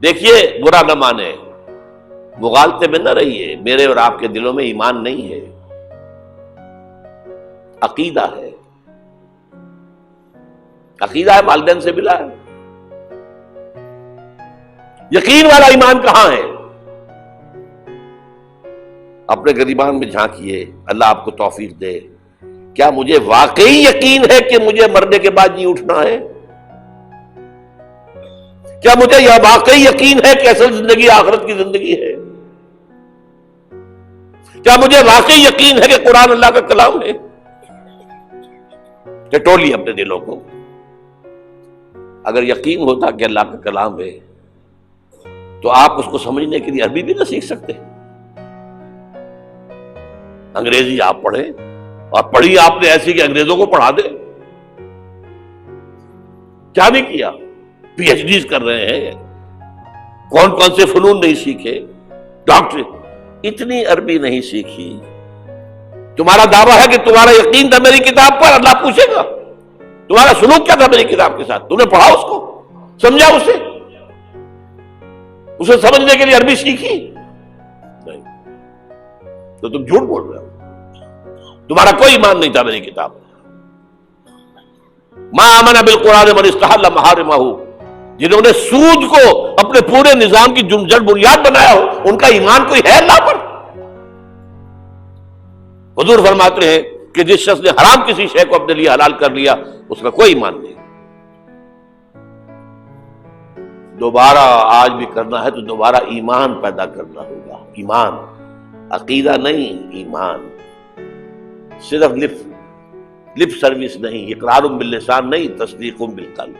دیکھیے برا نہ مانے، مغالطے میں نہ رہیے، میرے اور آپ کے دلوں میں ایمان نہیں ہے، عقیدہ ہے، عقیدہ ہے، والدین سے ملا ہے۔ یقین والا ایمان کہاں ہے؟ اپنے گریبان میں جھانکیے، اللہ آپ کو توفیق دے۔ کیا مجھے واقعی یقین ہے کہ مجھے مرنے کے بعد جی اٹھنا ہے؟ کیا مجھے یہ واقعی یقین ہے کہ اصل زندگی آخرت کی زندگی ہے؟ کیا مجھے واقعی یقین ہے کہ قرآن اللہ کا کلام ہے؟ ٹٹولیے اپنے دلوں کو۔ اگر یقین ہوتا کہ اللہ کا کلام ہے تو آپ اس کو سمجھنے کے لیے عربی بھی نہ سیکھ سکتے؟ انگریزی آپ پڑھیں، اور پڑھی آپ نے ایسی کہ انگریزوں کو پڑھا دے؟ کیا نہیں کیا؟ پی ایچ ڈیز کر رہے ہیں، کون کون سے فنون نہیں سیکھے، ڈاکٹر، اتنی عربی نہیں سیکھی۔ تمہارا دعویٰ ہے کہ تمہارا یقین تھا میری کتاب پر، اللہ پوچھے گا تمہارا سلوک کیا تھا میری کتاب کے ساتھ؟ تم نے پڑھا اس کو، سمجھا اسے سمجھنے کے لیے عربی سیکھی؟ نہیں، تو تم جھوٹ بول رہے ہو، تمہارا کوئی ایمان نہیں تھا میری کتاب۔ ما آمن بالقرآن من استحل محارمہ، جنہوں نے سود کو اپنے پورے نظام کی جڑ بنیاد بنایا ہو، ان کا ایمان کوئی ہے اللہ پر؟ حضور فرماتے ہیں کہ جس شخص نے حرام کسی شے کو اپنے لیے حلال کر لیا اس کا کوئی ایمان نہیں۔ دوبارہ آج بھی کرنا ہے تو دوبارہ ایمان پیدا کرنا ہوگا، ایمان، عقیدہ نہیں، ایمان۔ صرف لپ سروس نہیں، اقرار باللسان نہیں، تصدیق بالقلب۔